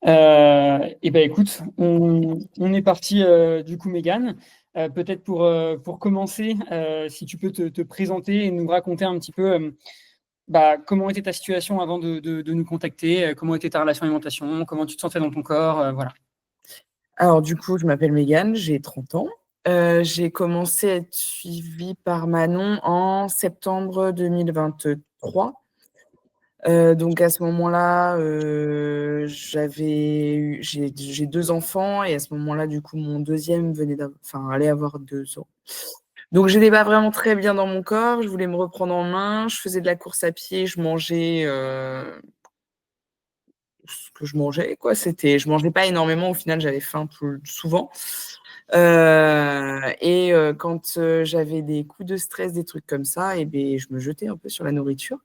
Et ben écoute, on est parti du coup, Mégane. Peut-être pour commencer, si tu peux te présenter et nous raconter un petit peu comment était ta situation avant de nous contacter, comment était ta relation alimentation, comment tu te sentais dans ton corps, voilà. Alors, du coup, je m'appelle Mégane, j'ai 30 ans. J'ai commencé à être suivie par Manon en septembre 2023. Donc, à ce moment-là, j'ai deux enfants et à ce moment-là, du coup, mon deuxième allait avoir 2 ans. Donc, j'étais pas vraiment très bien dans mon corps. Je voulais me reprendre en main. Je faisais de la course à pied. Je mangeais ce que je mangeais, quoi. Je mangeais pas énormément. Au final, j'avais faim plus souvent. Quand j'avais des coups de stress, des trucs comme ça, et ben, je me jetais un peu sur la nourriture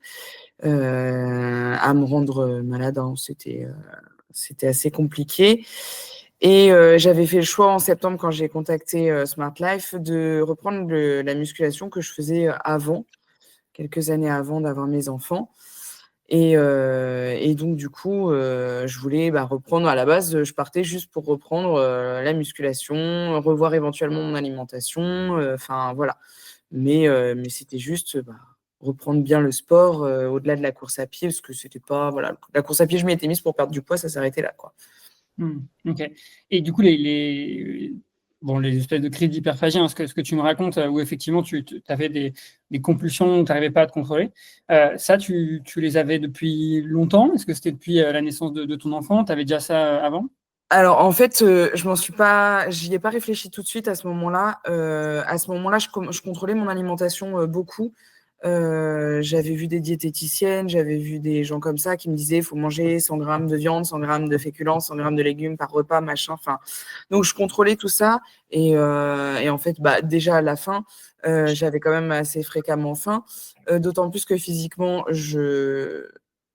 à me rendre malade, hein. C'était assez compliqué. J'avais fait le choix en septembre, quand j'ai contacté Smart Life, de reprendre la musculation que je faisais avant, quelques années avant d'avoir mes enfants. Et donc, du coup, je voulais reprendre. À la base, je partais juste pour reprendre la musculation, revoir éventuellement mon alimentation. Enfin, voilà. Mais c'était juste reprendre bien le sport au-delà de la course à pied, parce que c'était pas. Voilà, la course à pied, je m'y étais mise pour perdre du poids, ça s'arrêtait là, quoi. Ok. Et du coup, les espèces de crises d'hyperphagie, hein, ce que tu me racontes, où effectivement tu avais des compulsions où tu n'arrivais pas à te contrôler, ça, tu les avais depuis longtemps? Est-ce que c'était depuis la naissance de ton enfant? Tu avais déjà ça avant? Alors, en fait, j'y ai pas réfléchi tout de suite à ce moment-là. À ce moment-là, je contrôlais mon alimentation beaucoup. J'avais vu des diététiciennes, j'avais vu des gens comme ça qui me disaient il faut manger 100 grammes de viande, 100 grammes de féculents, 100 grammes de légumes par repas, machin. Enfin, donc je contrôlais tout ça. Et en fait, déjà à la fin, j'avais quand même assez fréquemment faim. D'autant plus que physiquement,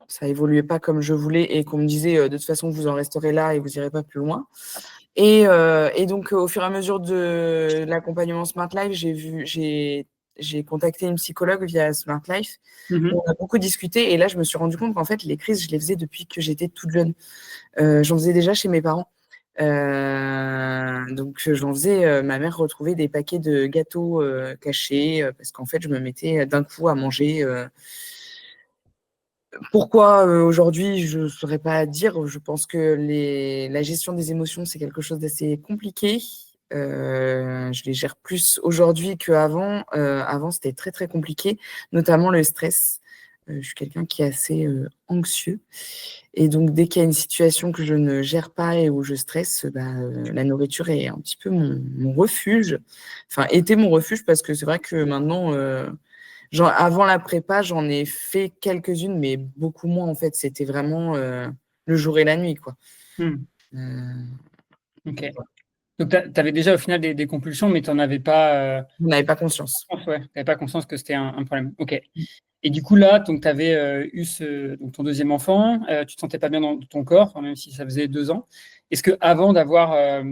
ça évoluait pas comme je voulais et qu'on me disait de toute façon vous en resterez là et vous irez pas plus loin. Et donc au fur et à mesure de l'accompagnement Smart Life, j'ai contacté une psychologue via Smart Life. On Mhm. a beaucoup discuté et là je me suis rendu compte qu'en fait les crises je les faisais depuis que j'étais toute jeune. J'en faisais déjà chez mes parents. Donc j'en faisais, ma mère retrouvait des paquets de gâteaux cachés parce qu'en fait je me mettais d'un coup à manger. Pourquoi aujourd'hui, je ne saurais pas dire. Je pense que la gestion des émotions, c'est quelque chose d'assez compliqué. Je les gère plus aujourd'hui qu'avant. Avant, c'était très, très compliqué, notamment le stress. Je suis quelqu'un qui est assez anxieux. Et donc, dès qu'il y a une situation que je ne gère pas et où je stresse, la nourriture est un petit peu mon refuge. Enfin, était mon refuge parce que c'est vrai que maintenant, avant la prépa, j'en ai fait quelques-unes, mais beaucoup moins en fait. C'était vraiment le jour et la nuit, quoi. Mhm. Euh, Ok. Donc, tu avais déjà au final des compulsions, mais tu n'en avais pas on n'avait pas conscience. conscience, ouais. T'avais pas conscience que c'était un problème. Ok. Et du coup, là, tu avais eu donc ton deuxième enfant, tu te sentais pas bien dans ton corps, enfin, même si ça faisait 2 ans. Est-ce que avant d'avoir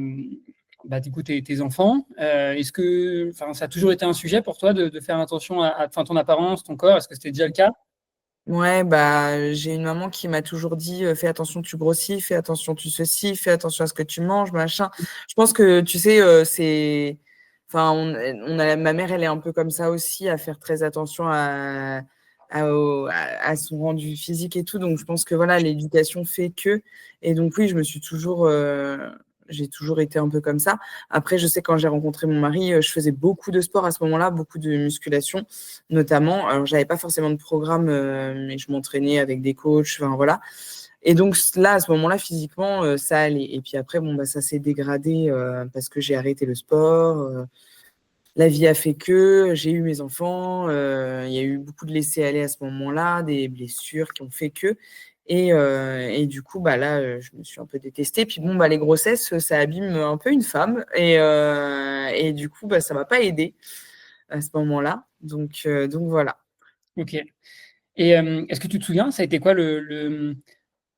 du coup, tes enfants, est-ce que enfin, ça a toujours été un sujet pour toi de faire attention enfin, ton apparence, ton corps? Est-ce que c'était déjà le cas? Ouais, j'ai une maman qui m'a toujours dit fais attention, tu grossis, fais attention, tu ceci, fais attention à ce que tu manges, machin. Je pense que tu sais, enfin, ma mère, elle est un peu comme ça aussi, à faire très attention à son rendu physique et tout. Donc, je pense que voilà, l'éducation fait que. Et donc, oui, j'ai toujours été un peu comme ça. Après, je sais, quand j'ai rencontré mon mari, je faisais beaucoup de sport à ce moment-là, beaucoup de musculation notamment. Alors, j'avais pas forcément de programme, mais je m'entraînais avec des coachs, enfin voilà. Et donc là, à ce moment-là, physiquement, ça allait. Et puis après, bon, ça s'est dégradé parce que j'ai arrêté le sport. La vie a fait que j'ai eu mes enfants. Il y a eu beaucoup de laisser-aller à ce moment-là, des blessures qui ont fait que. Et du coup, là, je me suis un peu détestée. Puis bon, les grossesses, ça abîme un peu une femme. Et du coup, ça m'a pas aidée à ce moment-là. Donc voilà. Ok. Et est-ce que tu te souviens, ça a été quoi le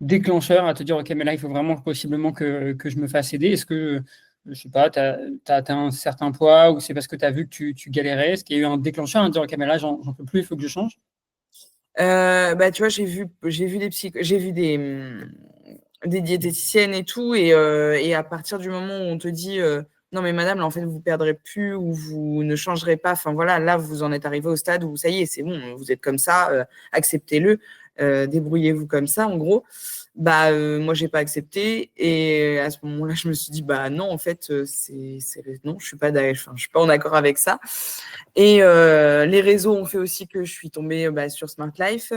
déclencheur à te dire, OK, mais là, il faut vraiment possiblement que je me fasse aider? Est-ce que, je sais pas, tu as atteint un certain poids ou c'est parce que tu as vu que tu galérais? Est-ce qu'il y a eu un déclencheur à te dire, OK, mais là, j'en peux plus, il faut que je change? Tu vois, j'ai vu des des diététiciennes et tout. Et à partir du moment où on te dit non, mais madame, là, en fait, vous perdrez plus ou vous ne changerez pas. Enfin, voilà, là, vous en êtes arrivé au stade où ça y est, c'est bon, vous êtes comme ça, acceptez-le, débrouillez-vous comme ça, en gros. Bah, moi, j'ai pas accepté. Et à ce moment-là, je me suis dit, bah non, en fait, non, je suis pas en accord avec ça. Et les réseaux ont fait aussi que je suis tombée sur Smart Life,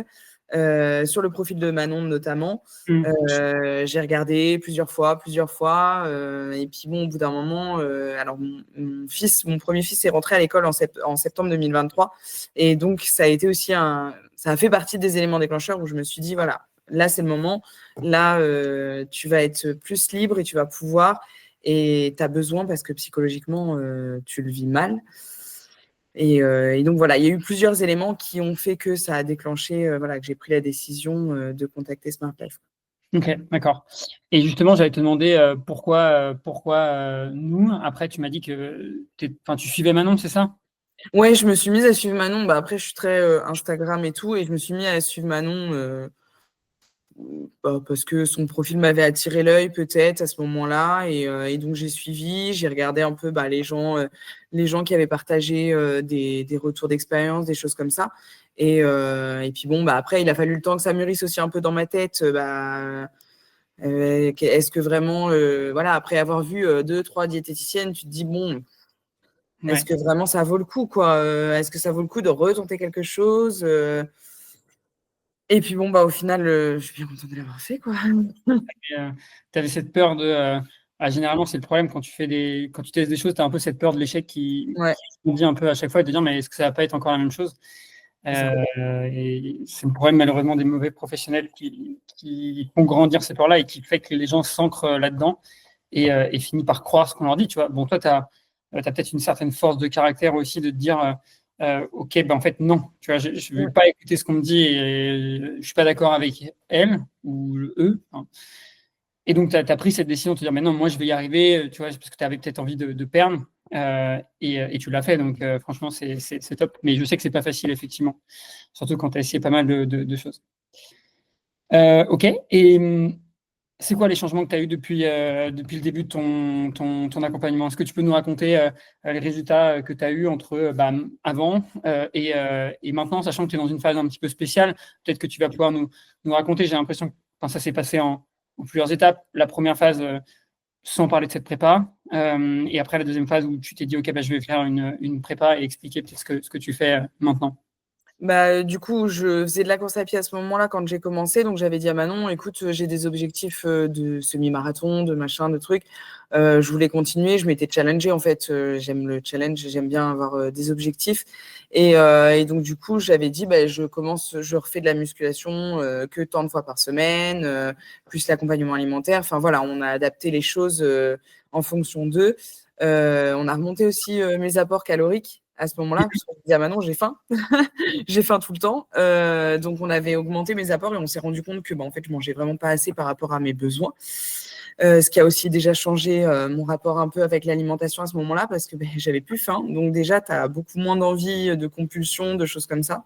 sur le profil de Manon notamment. J'ai regardé plusieurs fois. Et puis bon, au bout d'un moment, alors mon premier fils est rentré à l'école en septembre 2023. Et donc, ça a fait partie des éléments déclencheurs où je me suis dit, voilà, là, c'est le moment. Là, tu vas être plus libre et tu vas pouvoir. Et tu as besoin parce que psychologiquement, tu le vis mal. Et donc, voilà, il y a eu plusieurs éléments qui ont fait que ça a déclenché, que j'ai pris la décision de contacter Smart Life. Ok, d'accord. Et justement, j'allais te demander pourquoi nous. Après, tu m'as dit que tu suivais Manon, c'est ça? Ouais, je me suis mise à suivre Manon. Bah, après, je suis très Instagram et tout. Et je me suis mise à suivre Manon parce que son profil m'avait attiré l'œil peut-être à ce moment-là. Et donc, j'ai suivi. J'ai regardé un peu les gens qui avaient partagé des retours d'expérience, des choses comme ça. Et puis bon, après, il a fallu le temps que ça mûrisse aussi un peu dans ma tête. Est-ce que vraiment, après avoir vu 2, 3 diététiciennes, tu te dis, bon, est-ce Ouais. que vraiment ça vaut le coup, quoi? Est-ce que ça vaut le coup de retenter quelque chose? Et puis bon, au final, je suis bien contente de l'avoir fait, quoi. Tu avais cette peur généralement, c'est le problème quand quand tu testes des choses, tu as un peu cette peur de l'échec Ouais, qui se dit un peu à chaque fois et de dire, mais est-ce que ça va pas être encore la même chose? c'est ça. Et c'est le problème malheureusement des mauvais professionnels qui font grandir ces peurs-là et qui fait que les gens s'ancrent là-dedans et finissent par croire ce qu'on leur dit. Tu vois. Bon, toi, tu as peut-être une certaine force de caractère aussi de te dire ok, en fait, non, tu vois, je ne vais Ouais. pas écouter ce qu'on me dit et je ne suis pas d'accord avec elle ou eux. Hein. Et donc, tu as pris cette décision de te dire, mais non, moi, je vais y arriver, tu vois, parce que tu avais peut-être envie de perdre, et tu l'as fait. Donc, franchement, c'est top. Mais je sais que c'est pas facile, effectivement, surtout quand tu as essayé pas mal de choses. Ok. Et c'est quoi les changements que tu as eu depuis le début de ton accompagnement? Est-ce que tu peux nous raconter les résultats que tu as eu entre avant et maintenant, sachant que tu es dans une phase un petit peu spéciale, peut-être que tu vas pouvoir nous raconter. J'ai l'impression que ça s'est passé en plusieurs étapes. La première phase, sans parler de cette prépa, et après la deuxième phase où tu t'es dit, OK, je vais faire une prépa et expliquer peut-être ce que tu fais maintenant. Du coup, je faisais de la course à pied à ce moment-là quand j'ai commencé. Donc, j'avais dit à Manon, écoute, j'ai des objectifs de semi-marathon, de machin, de trucs. Je voulais continuer. Je m'étais challengée, en fait. J'aime le challenge. J'aime bien avoir des objectifs. Et donc, du coup, j'avais dit, je refais de la musculation que tant de fois par semaine, plus l'accompagnement alimentaire. Enfin, voilà, on a adapté les choses en fonction d'eux. On a remonté aussi mes apports caloriques à ce moment-là, parce qu'on dit à Manon, j'ai faim. J'ai faim tout le temps. Donc, on avait augmenté mes apports et on s'est rendu compte que en fait, je mangeais vraiment pas assez par rapport à mes besoins. Ce qui a aussi déjà changé mon rapport un peu avec l'alimentation à ce moment-là parce que j'avais plus faim. Donc, déjà, tu as beaucoup moins d'envie, de compulsion, de choses comme ça.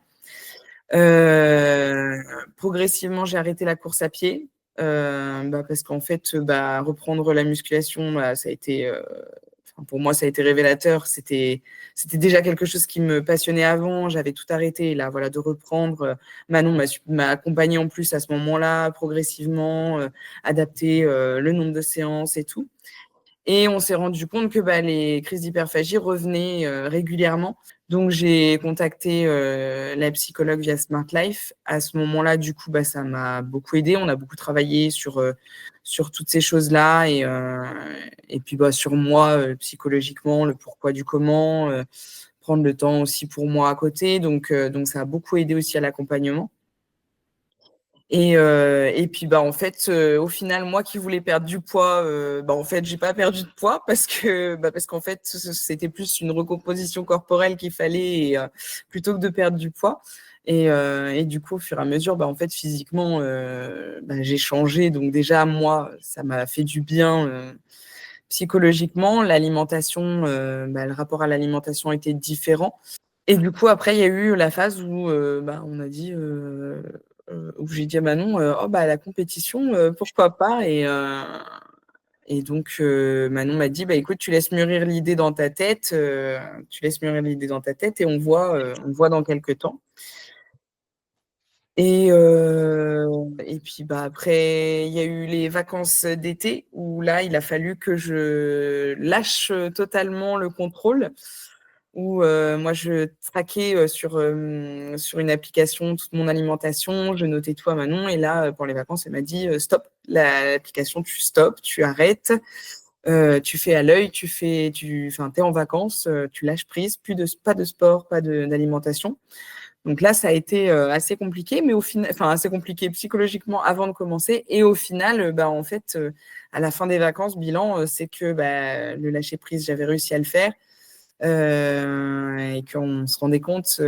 Progressivement, j'ai arrêté la course à pied parce qu'en fait, reprendre la musculation, ça a été pour moi, ça a été révélateur. C'était déjà quelque chose qui me passionnait avant. J'avais tout arrêté. Et là, voilà, de reprendre. Manon m'a accompagnée en plus à ce moment-là, progressivement, adapter le nombre de séances et tout. Et on s'est rendu compte que les crises d'hyperphagie revenaient régulièrement. Donc, j'ai contacté la psychologue via Smart Life. À ce moment-là, du coup, ça m'a beaucoup aidé. On a beaucoup travaillé sur toutes ces choses-là et puis sur moi, psychologiquement, le pourquoi du comment, prendre le temps aussi pour moi à côté. Donc ça a beaucoup aidé aussi à l'accompagnement. Et puis en fait, au final, moi qui voulais perdre du poids, en fait, j'ai pas perdu de poids parce qu'en fait, c'était plus une recomposition corporelle qu'il fallait plutôt que de perdre du poids. Et du coup, au fur et à mesure, en fait, physiquement, j'ai changé. Donc déjà, moi, ça m'a fait du bien psychologiquement. L'alimentation, le rapport à l'alimentation était différent. Et du coup, après, il y a eu la phase où on a dit où j'ai dit à Manon, oh bah la compétition, pourquoi pas et donc Manon m'a dit, bah écoute, tu laisses mûrir l'idée dans ta tête, et on voit dans quelques temps. Et puis bah après, il y a eu les vacances d'été où là, il a fallu que je lâche totalement le contrôle. Où moi, je traquais sur une application toute mon alimentation, je notais tout à Manon. Et là, pour les vacances, elle m'a dit stop, l'application, tu stops, tu arrêtes, tu fais à l'œil, t'es en vacances, tu lâches prise, pas de sport, pas d'alimentation. Donc là, ça a été assez compliqué, mais au final, enfin assez compliqué psychologiquement avant de commencer. Et au final, bah, en fait, à la fin des vacances, bilan, c'est que bah, le lâcher prise, j'avais réussi à le faire. Et qu'on se rendait compte,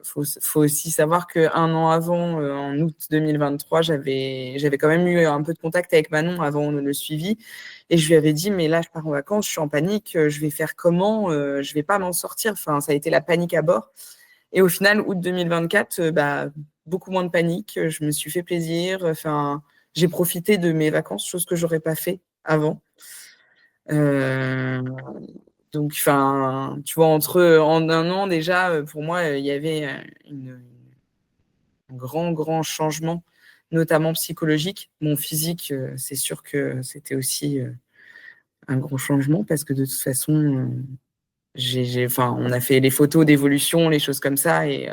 faut aussi savoir qu'un an avant, en août 2023, j'avais quand même eu un peu de contact avec Manon avant le suivi. Et je lui avais dit, mais là, je pars en vacances, je suis en panique, je vais faire comment? Je vais pas m'en sortir. Enfin, ça a été la panique à bord. Et au final, août 2024, bah, beaucoup moins de panique. Je me suis fait plaisir. Enfin, j'ai profité de mes vacances, chose que j'aurais pas fait avant. Euh, donc, enfin, tu vois, en un an déjà, pour moi, il y avait un grand changement, notamment psychologique. Mon physique, c'est sûr que c'était aussi un gros changement parce que de toute façon, enfin, on a fait les photos d'évolution, les choses comme ça, et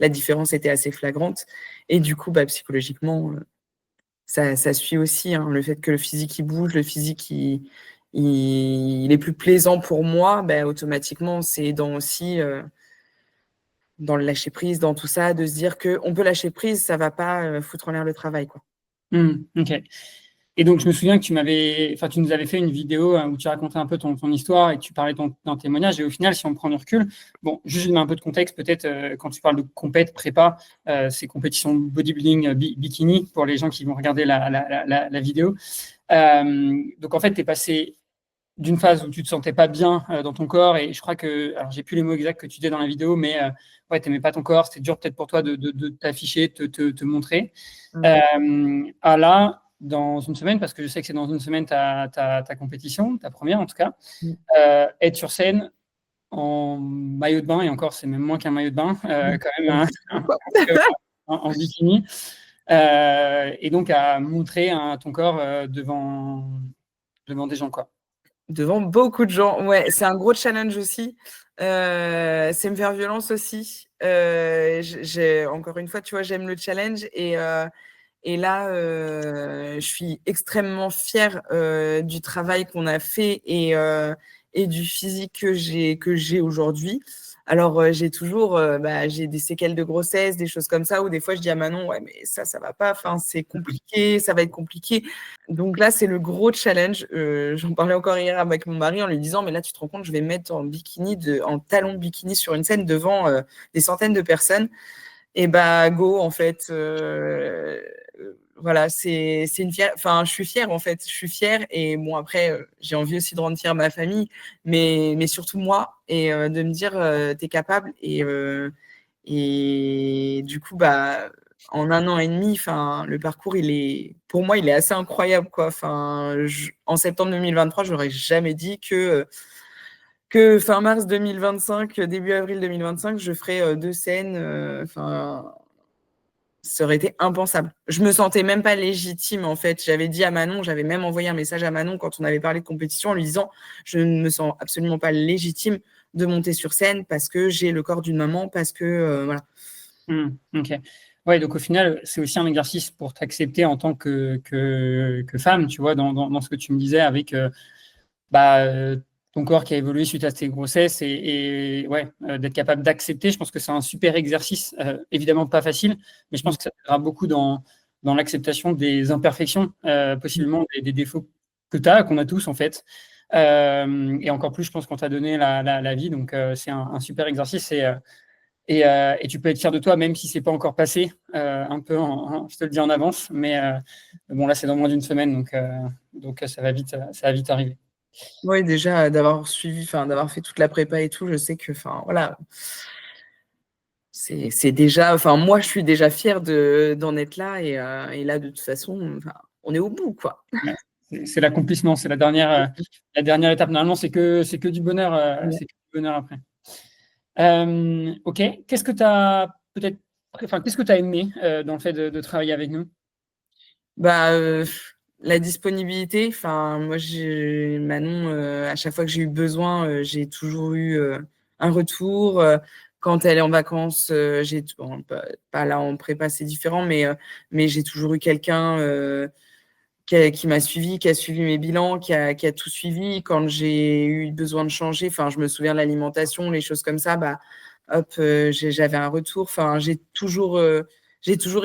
la différence était assez flagrante. Et du coup, bah, psychologiquement, ça suit aussi, hein, le fait que le physique il bouge, le physique il est plus plaisant pour moi, bah, automatiquement, c'est dans aussi dans le lâcher prise, dans tout ça, de se dire qu'on peut lâcher prise, ça va pas foutre en l'air le travail, quoi. Ok. Et donc, je me souviens que tu nous avais fait une vidéo où tu racontais un peu ton histoire et que tu parlais d'un témoignage. Et au final, si on prend du recul, bon, juste je mets un peu de contexte, peut-être quand tu parles de compète, prépa, ces compétitions bodybuilding, bikini, pour les gens qui vont regarder la vidéo. Donc, en fait, tu es passé d'une phase où tu te sentais pas bien dans ton corps, et je crois que, alors j'ai plus les mots exacts que tu disais dans la vidéo, mais ouais, t'aimais pas ton corps, c'était dur peut-être pour toi de t'afficher, te montrer. À là, dans une semaine, parce que je sais que c'est dans une semaine ta compétition, ta première en tout cas, être sur scène en maillot de bain, et encore c'est même moins qu'un maillot de bain, quand même en bikini, et donc à montrer ton corps devant des gens, quoi. Devant beaucoup de gens. Ouais, c'est un gros challenge aussi. C'est me faire violence aussi. Encore une fois, tu vois, j'aime le challenge et là, je suis extrêmement fière du travail qu'on a fait et du physique que j'ai aujourd'hui. Alors, j'ai des séquelles de grossesse, des choses comme ça, où des fois je dis à Manon, ouais, mais ça va pas, enfin, c'est compliqué, ça va être compliqué. Donc là, c'est le gros challenge. J'en parlais encore hier avec mon mari en lui disant, mais là, tu te rends compte, je vais me mettre en talon de bikini sur une scène devant des centaines de personnes. Et bah, go, en fait. Voilà, c'est une fière. Enfin, je suis fière, en fait. Je suis fière. Et bon, après, j'ai envie aussi de rendre fière ma famille, mais surtout moi. Et de me dire, t'es capable. Et du coup, bah, en un an et demi, enfin, le parcours, pour moi, il est assez incroyable, quoi. Enfin, en septembre 2023, je n'aurais jamais dit que fin mars 2025, début avril 2025, je ferais 2 scènes. Enfin, ça aurait été impensable. Je me sentais même pas légitime, en fait. J'avais dit à Manon, j'avais même envoyé un message à Manon quand on avait parlé de compétition en lui disant, je ne me sens absolument pas légitime de monter sur scène parce que j'ai le corps d'une maman, parce que voilà. Ok. Ouais, donc au final, c'est aussi un exercice pour t'accepter en tant que femme, tu vois, dans ce que tu me disais avec bah, ton corps qui a évolué suite à tes grossesses, et ouais, d'être capable d'accepter. Je pense que c'est un super exercice, évidemment pas facile, mais je pense que ça t'aidera beaucoup dans l'acceptation des imperfections, possiblement des défauts que tu as, qu'on a tous en fait. Et encore plus, je pense, quand tu as donné la vie. Donc, c'est un super exercice. Et tu peux être fier de toi, même si c'est pas encore passé, un peu, je te le dis en avance. Mais bon, là, c'est dans moins d'une semaine, donc ça va vite arriver. Oui, déjà d'avoir suivi, enfin d'avoir fait toute la prépa et tout, je sais que, enfin voilà, c'est déjà, enfin, moi, je suis déjà fière d'en être là et là, de toute façon, enfin, on est au bout, quoi. Ouais. C'est l'accomplissement, c'est la dernière étape. Normalement, c'est que du bonheur, c'est que du bonheur après. Ok. Qu'est-ce que tu as peut-être, enfin, qu'est-ce que tu as aimé dans le fait de travailler avec nous? Bah, la disponibilité, enfin, moi, Manon, à chaque fois que j'ai eu besoin, j'ai toujours eu un retour. Quand elle est en vacances, bon, pas là en prépa, c'est différent, mais j'ai toujours eu quelqu'un qui m'a suivi, qui a suivi mes bilans, qui a tout suivi. Quand j'ai eu besoin de changer, enfin, je me souviens de l'alimentation, les choses comme ça, bah, hop, j'avais un retour. Enfin, j'ai toujours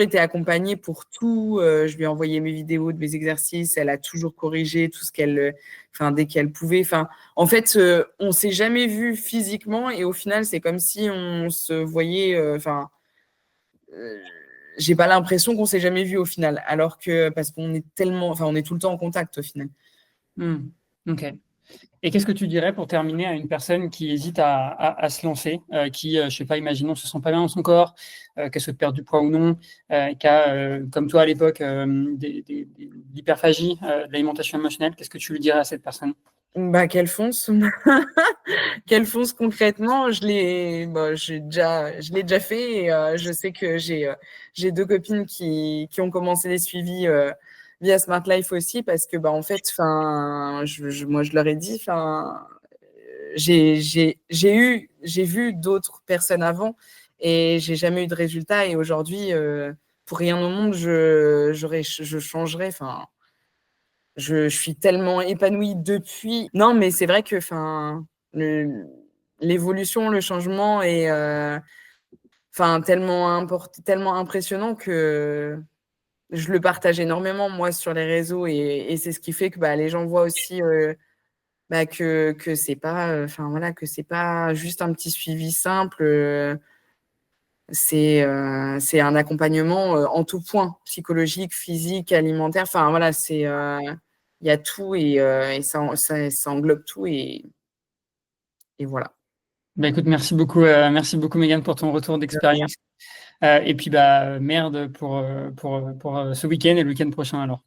été accompagnée pour tout. Je lui ai envoyé mes vidéos de mes exercices. Elle a toujours corrigé tout ce enfin, dès qu'elle pouvait. Enfin, en fait, on s'est jamais vu physiquement et au final, c'est comme si on se voyait. Enfin, euh, j'ai pas l'impression qu'on s'est jamais vu au final, alors que parce qu'on est tellement, enfin, on est tout le temps en contact au final. Hmm. Ok. Et qu'est-ce que tu dirais pour terminer à une personne qui hésite à se lancer, qui, je sais pas, imaginons, se sent pas bien dans son corps, qu'elle souhaite perdre du poids ou non, qui a, comme toi à l'époque, de l'hyperphagie, de l'alimentation émotionnelle, qu'est-ce que tu lui dirais à cette personne? Bah, qu'elle fonce. Qu'elle fonce concrètement, je l'ai déjà fait et je sais que j'ai deux copines qui ont commencé les suivis via Smart Life aussi parce que bah en fait, enfin, moi je leur ai dit, enfin, j'ai vu d'autres personnes avant et j'ai jamais eu de résultat et aujourd'hui, pour rien au monde, je changerais, enfin. Je suis tellement épanouie depuis. Non, mais c'est vrai que enfin, l'évolution, le changement est enfin, tellement impressionnant que je le partage énormément, moi, sur les réseaux. Et c'est ce qui fait que bah, les gens voient aussi bah, que c'est pas, enfin, voilà, que c'est pas juste un petit suivi simple. C'est un accompagnement en tout point, psychologique, physique, alimentaire. Enfin, voilà, il y a tout et ça englobe tout et voilà. Bah, écoute, merci beaucoup, Megan, pour ton retour De rien. d'expérience. Et puis, bah, merde pour ce week-end et le week-end prochain alors.